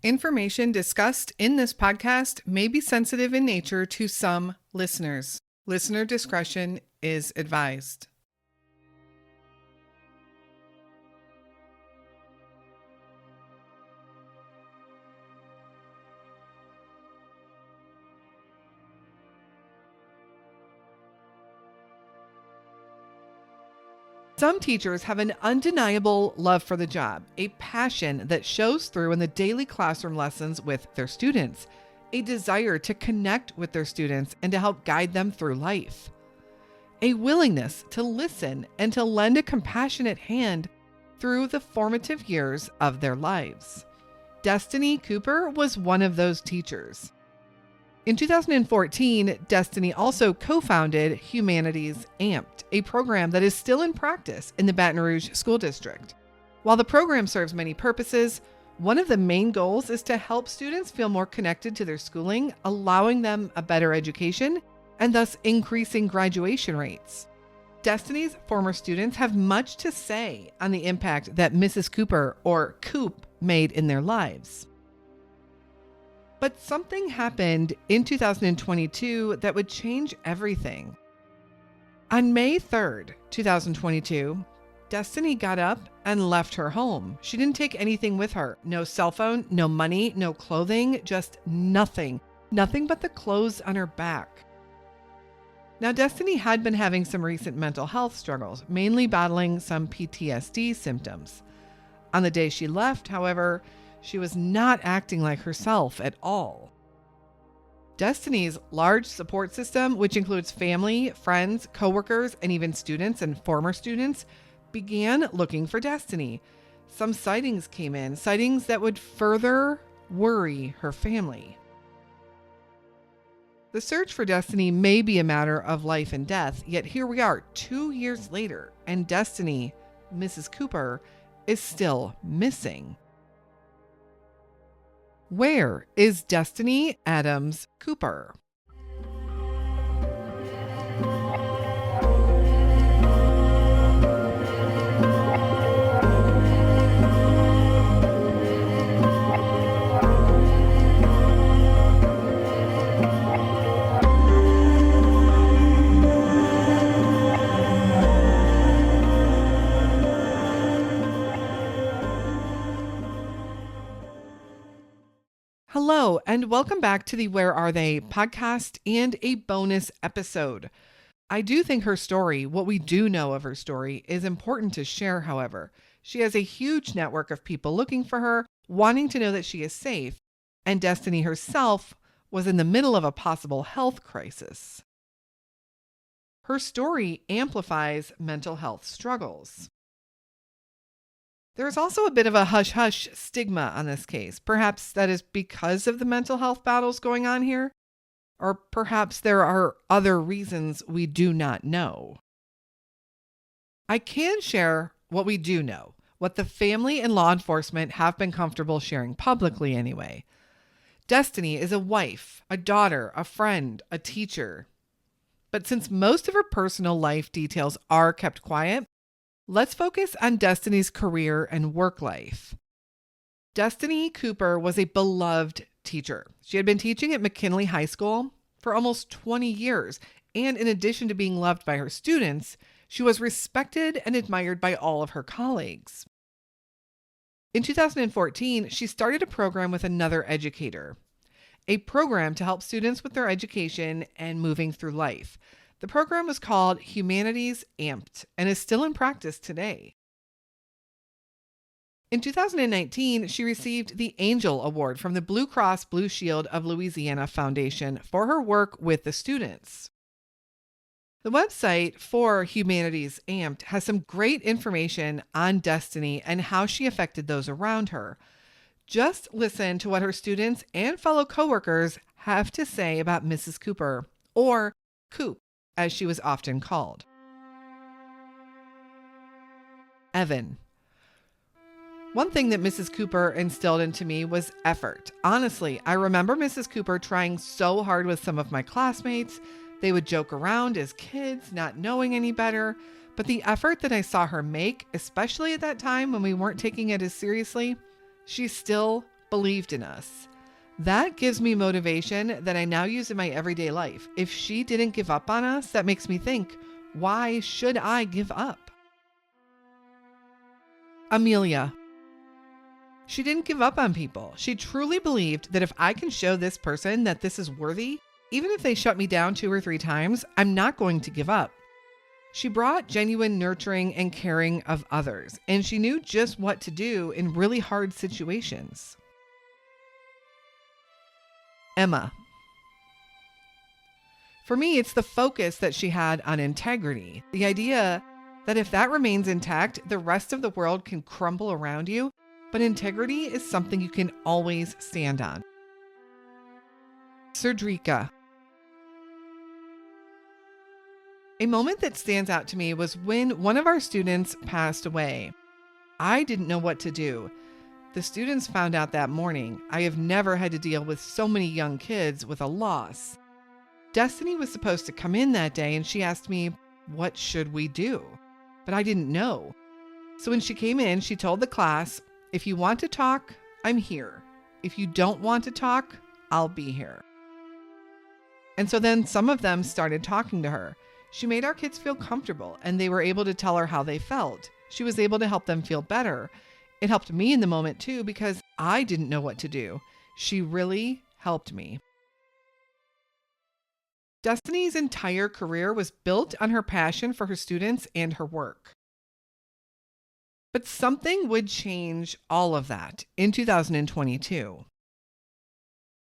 Information discussed in this podcast may be sensitive in nature to some listeners. Listener discretion is advised. Some teachers have an undeniable love for the job, a passion that shows through in the daily classroom lessons with their students, a desire to connect with their students and to help guide them through life, a willingness to listen and to lend a compassionate hand through the formative years of their lives. Destiny Cooper was one of those teachers. In 2014, Destiny also co-founded Humanities Amped, a program that is still in practice in the Baton Rouge School District. While the program serves many purposes, one of the main goals is to help students feel more connected to their schooling, allowing them a better education, and thus increasing graduation rates. Destiny's former students have much to say on the impact that Mrs. Cooper, or Coop, made in their lives. But something happened in 2022 that would change everything. On May 3rd, 2022, Destiny got up and left her home. She didn't take anything with her. No cell phone, no money, no clothing, just nothing. Nothing but the clothes on her back. Now, Destiny had been having some recent mental health struggles, mainly battling some PTSD symptoms. On the day she left, however, she was not acting like herself at all. Destiny's large support system, which includes family, friends, coworkers, and even students and former students, began looking for Destiny. Some sightings came in, sightings that would further worry her family. The search for Destiny may be a matter of life and death, yet here we are 2 years later, and Destiny, Mrs. Cooper, is still missing. Where is Destiny Adams Cooper? Hello, and welcome back to the Where Are They podcast and a bonus episode. I do think her story, what we do know of her story, is important to share, however. She has a huge network of people looking for her, wanting to know that she is safe, and Destiny herself was in the middle of a possible health crisis. Her story amplifies mental health struggles. There's also a bit of a hush-hush stigma on this case. Perhaps that is because of the mental health battles going on here, or perhaps there are other reasons we do not know. I can share what we do know, what the family and law enforcement have been comfortable sharing publicly anyway. Destiny is a wife, a daughter, a friend, a teacher. But since most of her personal life details are kept quiet, let's focus on Destiny's career and work life. Destiny Cooper was a beloved teacher. She had been teaching at McKinley High School for almost 20 years, and in addition to being loved by her students, she was respected and admired by all of her colleagues. In 2014, she started a program with another educator, a program to help students with their education and moving through life. The program was called Humanities Amped and is still in practice today. In 2019, she received the Angel Award from the Blue Cross Blue Shield of Louisiana Foundation for her work with the students. The website for Humanities Amped has some great information on Destiny and how she affected those around her. Just listen to what her students and fellow coworkers have to say about Mrs. Cooper, or Coop, as she was often called. Evan. One thing that Mrs. Cooper instilled into me was effort. Honestly, I remember Mrs. Cooper trying so hard with some of my classmates. They would joke around as kids, not knowing any better. But the effort that I saw her make, especially at that time when we weren't taking it as seriously, she still believed in us. That gives me motivation that I now use in my everyday life. If she didn't give up on us, that makes me think, why should I give up? Amelia. She didn't give up on people. She truly believed that if I can show this person that this is worthy, even if they shut me down 2 or 3 times, I'm not going to give up. She brought genuine nurturing and caring of others, and she knew just what to do in really hard situations. Emma. For me, it's the focus that she had on integrity. The idea that if that remains intact, the rest of the world can crumble around you, but integrity is something you can always stand on. Cedrica. A moment that stands out to me was when one of our students passed away. I didn't know what to do. The students found out that morning. I have never had to deal with so many young kids with a loss. Destiny was supposed to come in that day, and she asked me, what should we do? But I didn't know. So when she came in, she told the class, if you want to talk, I'm here. If you don't want to talk, I'll be here. And so then some of them started talking to her. She made our kids feel comfortable, and they were able to tell her how they felt. She was able to help them feel better. It helped me in the moment too, because I didn't know what to do. She really helped me. Destiny's entire career was built on her passion for her students and her work. But something would change all of that in 2022.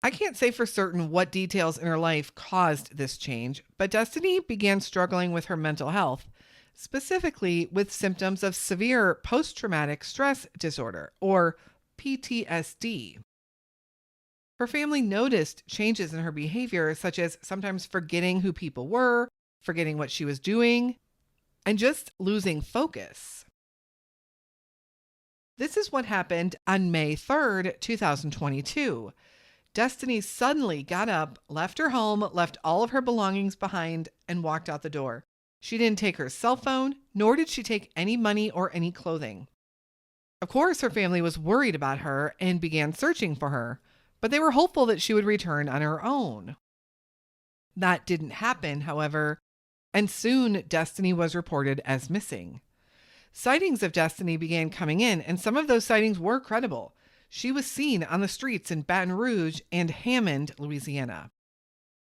I can't say for certain what details in her life caused this change, but Destiny began struggling with her mental health, specifically with symptoms of severe post-traumatic stress disorder, or PTSD. Her family noticed changes in her behavior, such as sometimes forgetting who people were, forgetting what she was doing, and just losing focus. This is what happened on May 3rd, 2022. Destiny suddenly got up, left her home, left all of her belongings behind, and walked out the door. She didn't take her cell phone, nor did she take any money or any clothing. Of course, her family was worried about her and began searching for her, but they were hopeful that she would return on her own. That didn't happen, however, and soon Destiny was reported as missing. Sightings of Destiny began coming in, and some of those sightings were credible. She was seen on the streets in Baton Rouge and Hammond, Louisiana.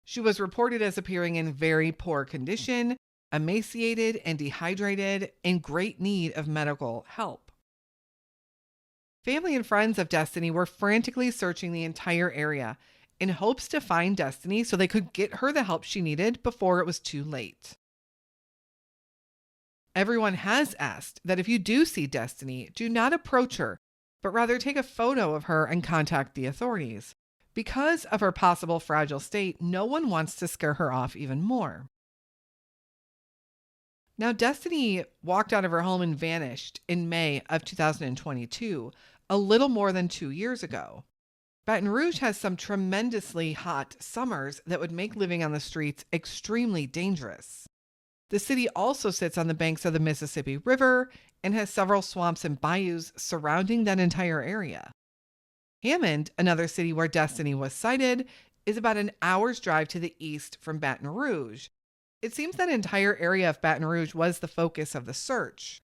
She was reported as appearing in very poor condition, emaciated and dehydrated, in great need of medical help. Family and friends of Destiny were frantically searching the entire area in hopes to find Destiny so they could get her the help she needed before it was too late. Everyone has asked that if you do see Destiny, do not approach her, but rather take a photo of her and contact the authorities. Because of her possible fragile state, no one wants to scare her off even more. Now, Destiny walked out of her home and vanished in May of 2022, a little more than 2 years ago. Baton Rouge has some tremendously hot summers that would make living on the streets extremely dangerous. The city also sits on the banks of the Mississippi River and has several swamps and bayous surrounding that entire area. Hammond, another city where Destiny was sighted, is about an hour's drive to the east from Baton Rouge. It seems that entire area of Baton Rouge was the focus of the search.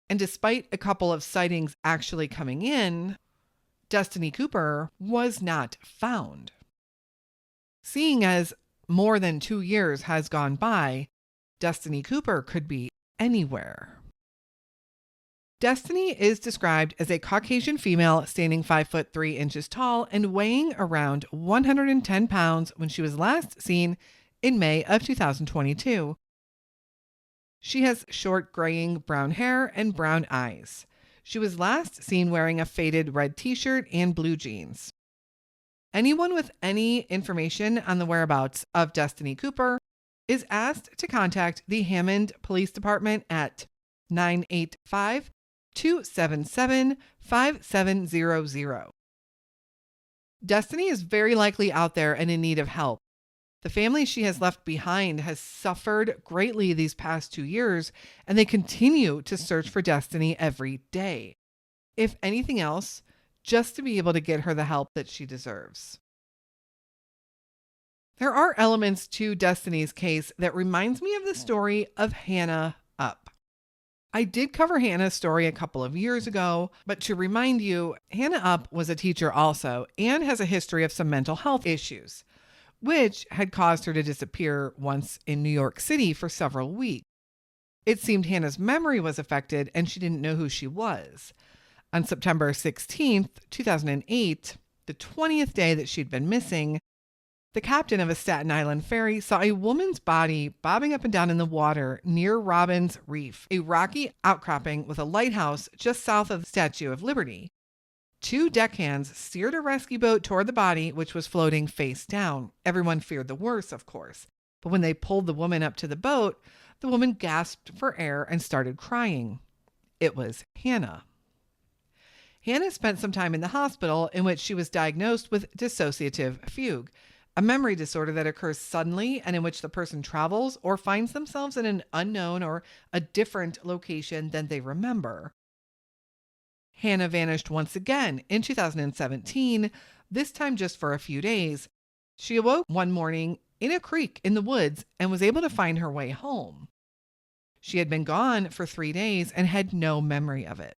And despite a couple of sightings actually coming in, Destiny Cooper was not found. Seeing as more than 2 years has gone by, Destiny Cooper could be anywhere. Destiny is described as a Caucasian female standing 5'3" tall and weighing around 110 pounds when she was last seen in May of 2022. She has short graying brown hair and brown eyes. She was last seen wearing a faded red t-shirt and blue jeans. Anyone with any information on the whereabouts of Destiny Cooper is asked to contact the Hammond Police Department at 985-277-5700. Destiny is very likely out there and in need of help. The family she has left behind has suffered greatly these past 2 years, and they continue to search for Destiny every day. If anything else, just to be able to get her the help that she deserves. There are elements to Destiny's case that reminds me of the story of Hannah Up. I did cover Hannah's story a couple of years ago, but to remind you, Hannah Up was a teacher also and has a history of some mental health issues, which had caused her to disappear once in New York City for several weeks. It seemed Hannah's memory was affected and she didn't know who she was. On September 16th, 2008, the 20th day that she'd been missing, the captain of a Staten Island ferry saw a woman's body bobbing up and down in the water near Robbins Reef, a rocky outcropping with a lighthouse just south of the Statue of Liberty. 2 deckhands steered a rescue boat toward the body, which was floating face down. Everyone feared the worst, of course. But when they pulled the woman up to the boat, the woman gasped for air and started crying. It was Hannah. Hannah spent some time in the hospital in which she was diagnosed with dissociative fugue, a memory disorder that occurs suddenly and in which the person travels or finds themselves in an unknown or a different location than they remember. Hannah vanished once again in 2017, this time just for a few days. She awoke one morning in a creek in the woods and was able to find her way home. She had been gone for 3 days and had no memory of it.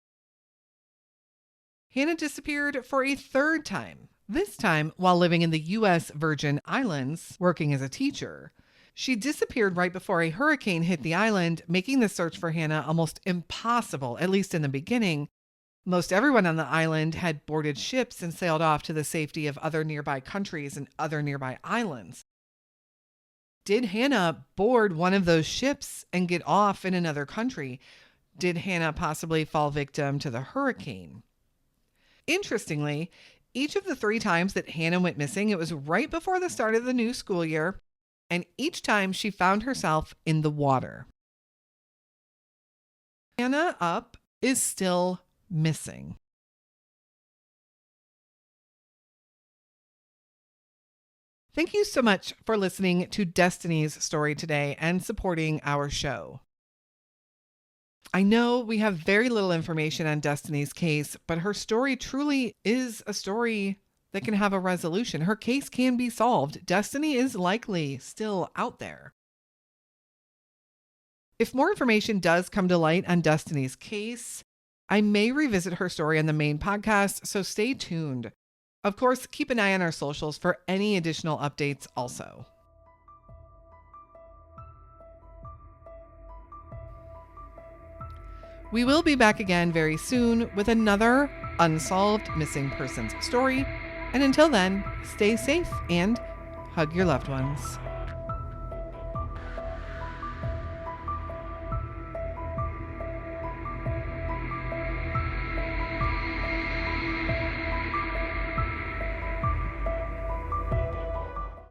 Hannah disappeared for a 3rd time, this time while living in the U.S. Virgin Islands, working as a teacher. She disappeared right before a hurricane hit the island, making the search for Hannah almost impossible, at least in the beginning. Most everyone on the island had boarded ships and sailed off to the safety of other nearby countries and other nearby islands. Did Hannah board one of those ships and get off in another country? Did Hannah possibly fall victim to the hurricane? Interestingly, each of the 3 times that Hannah went missing, it was right before the start of the new school year, and each time she found herself in the water. Hannah Up is still missing. Thank you so much for listening to Destiny's story today and supporting our show. I know we have very little information on Destiny's case, but her story truly is a story that can have a resolution. Her case can be solved. Destiny is likely still out there. If more information does come to light on Destiny's case, I may revisit her story on the main podcast, so stay tuned. Of course, keep an eye on our socials for any additional updates also. We will be back again very soon with another unsolved missing persons story. And until then, stay safe and hug your loved ones.